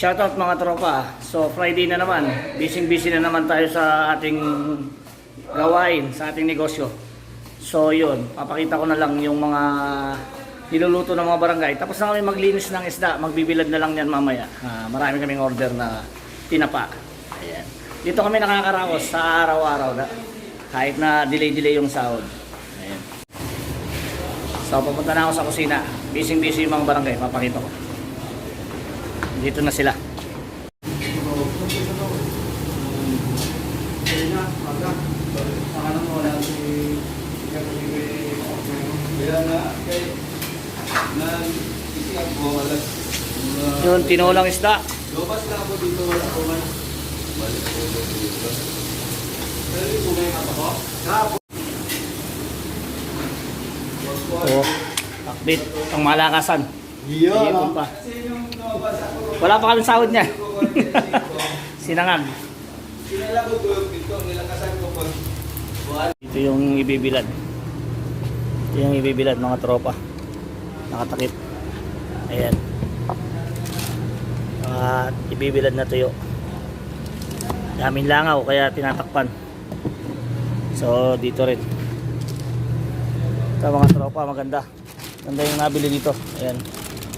Shoutout mga tropa. So Friday na naman. Busy na naman tayo sa ating gawain, sa ating negosyo. So yun, papakita ko na lang yung mga niluluto ng mga barangay. Tapos na kami maglinis ng isda. Magbibilad na lang yan mamaya. Marami kaming order na tinapa. Ayan. Dito kami nakakaraos sa araw-araw na kahit na delay yung sahod. Ayan. So pupunta na ako sa kusina. Busy yung mga barangay. Papakita ko. Dito na sila. Yun, tinulang isda. Lobas na ako dito, wala ko man. Balik ko dito. Pero yung kumay ako. Oh, takbit, ang malakasan. Iyon. Pa. Wala pa kami sahod niya. Sinangag. Sinalagod ko dito, nilakasan ko pag Ito yung ibibilad. Ito yung ibibilad mga tropa. Nakatakip. Ayan. At ibibilad na tuyo. Daming langaw kaya tinatakpan. So dito rin. Ito mga tropa, maganda. Ganda yung nabili dito. Ayan.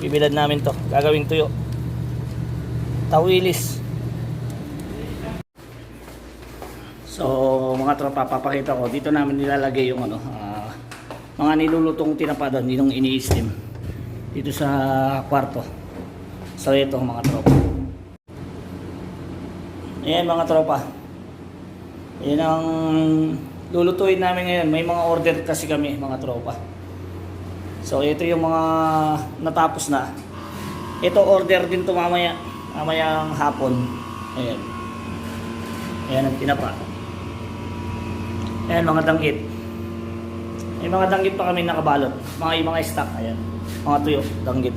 Ibibilad namin to. Gagawing tuyo. Tawilis. So mga tropa, papakita ko. Dito namin nilalagay yung mga nilulutong tinapa doon, yung ini-steam. Dito sa kwarto. So ito mga tropa. Ayan mga tropa. Ayan ang lulutuin namin ngayon. May mga order kasi kami mga tropa. So ito yung mga natapos na. Ito order din to mamaya. Mamayang hapon. Ayan. Ayan ang tinapa. Ayan mga danggit. May mga danggit pa kami nakabalot. Mga stock. Ayan. Mga tuyo. Danggit.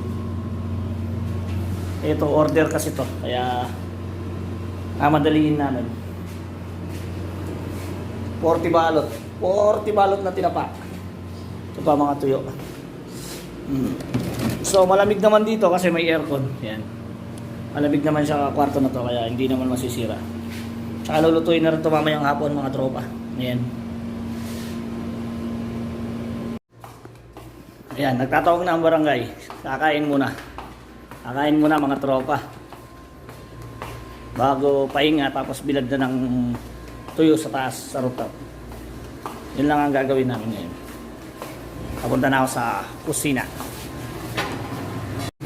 Ito order kasi to. Kaya madaliin namin. 40 balot. 40 balot na tinapa. Ito pa mga tuyo. So malamig naman dito kasi may aircon. Yan. Malamig naman siya kwarto na to kaya hindi naman masisira. Saka lulutuin na rin ito mamayang hapon mga tropa. Ayan. Ayan, nagtatawag na ang barangay. Kakain muna. Kakain muna mga tropa. Bago pahinga tapos bilad na ng tuyo sa taas sa rooftop. Yun lang ang gagawin namin ngayon. Papunta na ako sa kusina.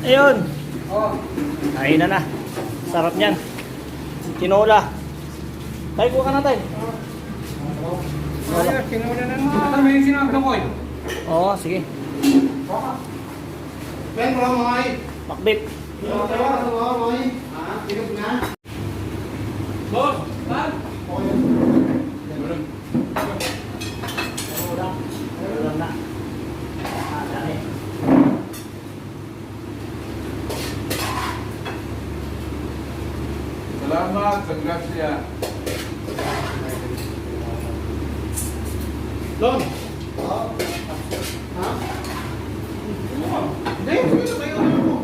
Ayun. Kain na. Sarap niyan. Tinola. Tayo ko ka na tayo. Tinola na naman. May sinabda ko eh. Oo, sige. Ben, mga mga Pakbit. Tinog na. Boss! Boss! Ulam na. Dami. Salamat sa grasya. Don! Ha? Hindi, hindi na kayo mo.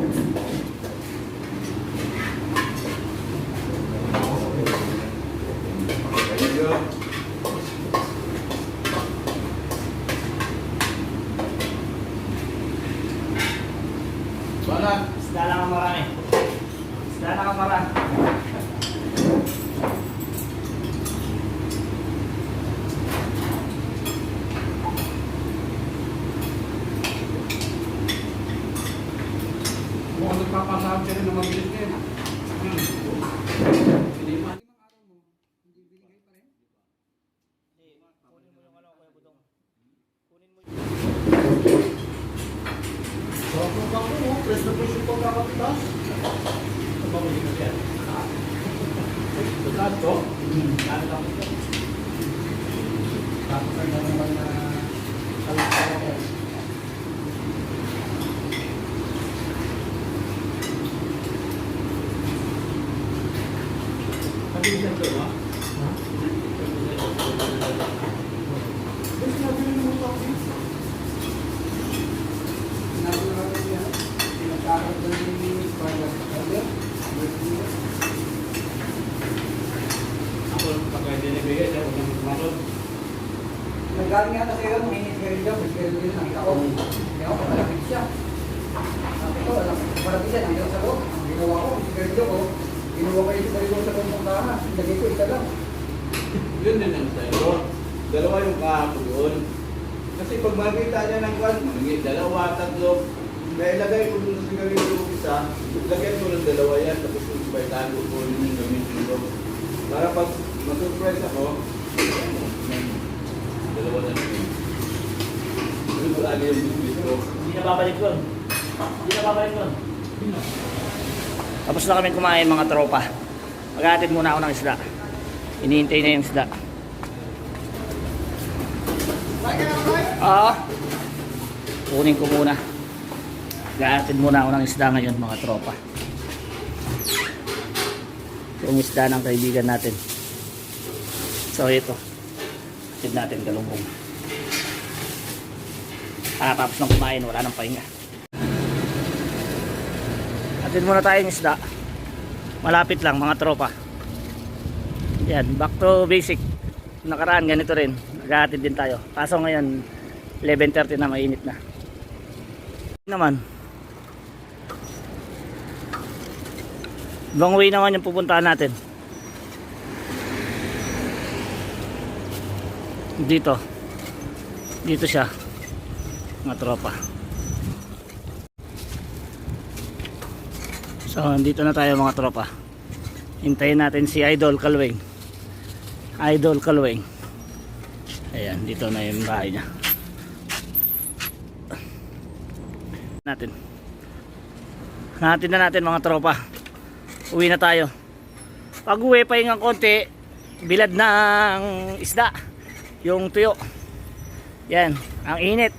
Isda lang ang marami. Isda lang ang marami. Mukhang nagpapasahab siya rin na mabilis din. Hindi pa. Kunin mo yung ano, Kuya Budong. Kunin mo Sarap ng bako mo. Press na press yung pagkakapitas. Ito ba mo dito siya? Lahat to? Lahat lang ito. Tapos ay naman na kalakala ko. Pag-ibig ito ba? Ha? Gusto natin yung mga topics. Sinabi natin yan. Pinagkakaroon ng galing nga na sa'yo, may sigarilyo, may sigarilyo din nakita ko. Hindi ako, malapit siya. Sabi ko, malapit siya, nakita ko sa loob. Ang ginawa ko, sigarilyo ko, ginawa ko yung sigarilyo sa loob ng kahan. Lagay ko, isa lang. Yun din ang sa'yo. Dalawa yung kahapon doon. Kasi pag makita niya ng kwan, dalawa, tatlo, kaya ilagay ko doon sa sigarilyo yung isa, lagyan ko ng dalawa yan, tapos kung sabay tago ko yung gamitin ko. Para pag masurprise ako, dalawa na yun. Doon ko lagi yung bisbis ko. Hindi na babalik doon. Hindi na babalik doon. Tapos na kami kumain mga tropa. Maghahatid muna ako ng isda. Hinihintay na yung isda. Oo. Kunin ko muna. Maghahatid muna ako ng isda ngayon mga tropa. Yung isda ng kaibigan natin. So ito. Hatid natin galunggong. Tapos nang kumain, wala nang pahinga. Hatid muna tayo ng isda. Malapit lang mga tropa. Yan, back to basic. Nakaraan ganito rin. Naghahatid din tayo. Kaso ngayon 11:30 na, mainit na. Naman. Ibang way naman yung pupuntahan natin. Dito siya mga tropa. So dito na tayo mga tropa. Hintayin natin si Idol Kalweng. Idol Kalweng. Ayan, dito na yung bahay niya. Natin na natin mga tropa. Uwi na tayo. Pag uwi pa yung konti, bilad ng isda. Yung tuyo. Yan, ang init.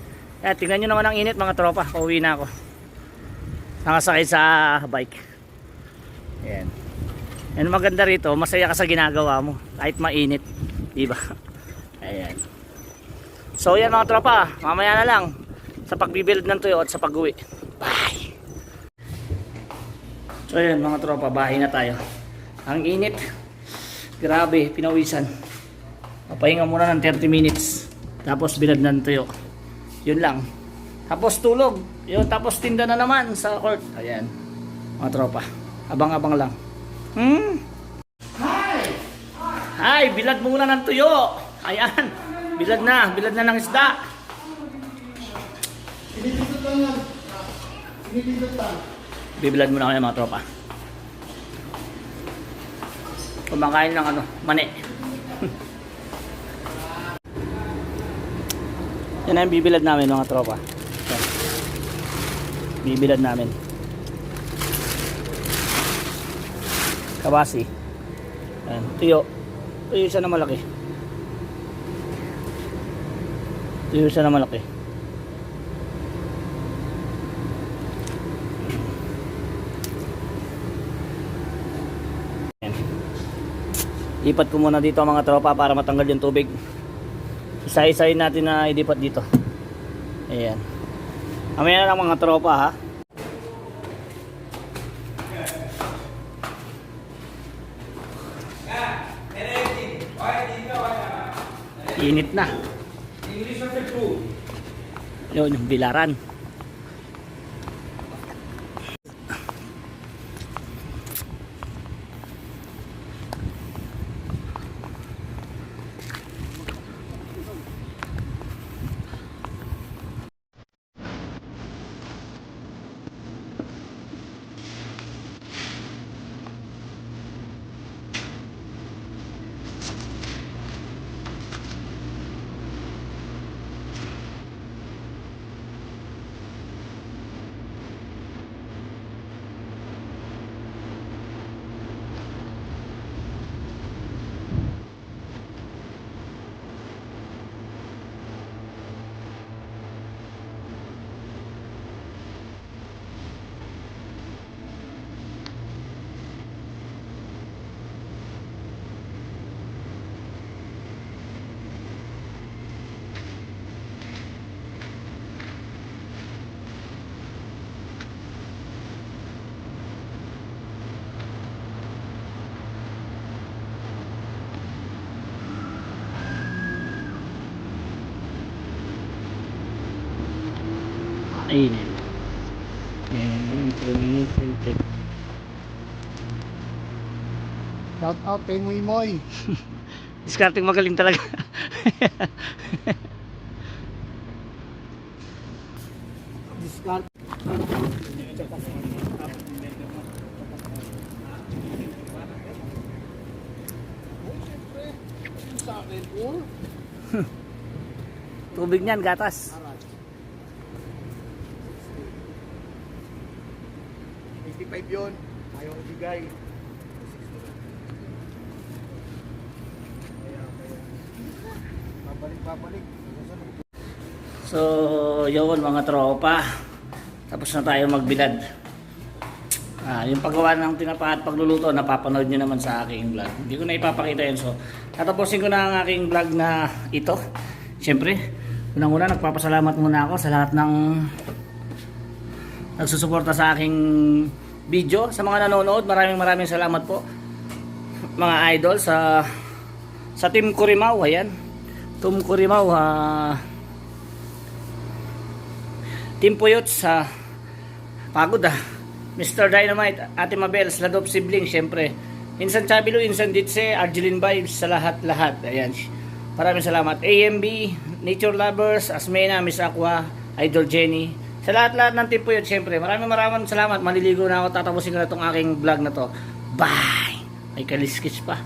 Yan, tingnan nyo naman ang init mga tropa. Pauwi na ako. Nakasakay sa bike. Yan. Yan maganda rito, masaya ka sa ginagawa mo. Kahit mainit. Diba? Ayan. So yan mga tropa, mamaya na lang sa pagbibilad ng tuyo at sa pag-uwi. Bye! So yan mga tropa, bahay na tayo. Ang init. Grabe, pinawisan. Papahinga muna ng 30 minutes. Tapos bilad ng tuyo. Yun lang. Tapos tulog. Yun, tapos tinda na naman sa court. Ayan. Mga tropa. Abang-abang lang. Hi! Bilad muna ng tuyo. Ayan. Bilad na ng isda. Bibilad muna kami mga tropa. Kumakain ng mani. Yan ang bibilad namin mga tropa. Yan. Bibilad namin. Kabasi. Ayan. Tuyo. Tuyo isa na malaki. Tuyo isa na malaki. Ayan. Lipat ko muna dito mga tropa para matanggal yung tubig. Isa-isayin natin na ilipat dito. Ayan. Mamaya na lang mga tropa ha. Init na. Yun yung bilaran. Ayun. Ayan. Shout out kay Muy Moy. Discarding magaling talaga. Discount. Tubig niyan, gatas. 85 yun. Ayaw ibigay. Babalik. So, yun mga tropa. Tapos na tayo magbilad. Yung paggawa ng tinapa at pagluluto, napapanood nyo naman sa aking vlog. Hindi ko na ipapakita yun. So, tatapusin ko na ang aking vlog na ito. Siyempre, unang-una nagpapasalamat muna ako sa lahat ng nagsusuporta sa aking video. Sa mga nanonood, maraming salamat po. Mga idol sa Team Curimaw, ayan. Team Curimaw, Team Puyot sa pagod Mr. Dynamite, Ate Mabel, Sladop Sibling, syempre. Insan Chabilo, Insan Ditse, Arjeline Vibes, sa lahat-lahat. Ayan. Maraming salamat. AMB, Nature Lovers, Asmena, Miss Aqua, Idol Jenny. Sa lahat-lahat ng Team Puyot, syempre. Maraming salamat. Maliligo na ako. Tatapusin ko na itong aking vlog na to. Bye! May kaliskis pa.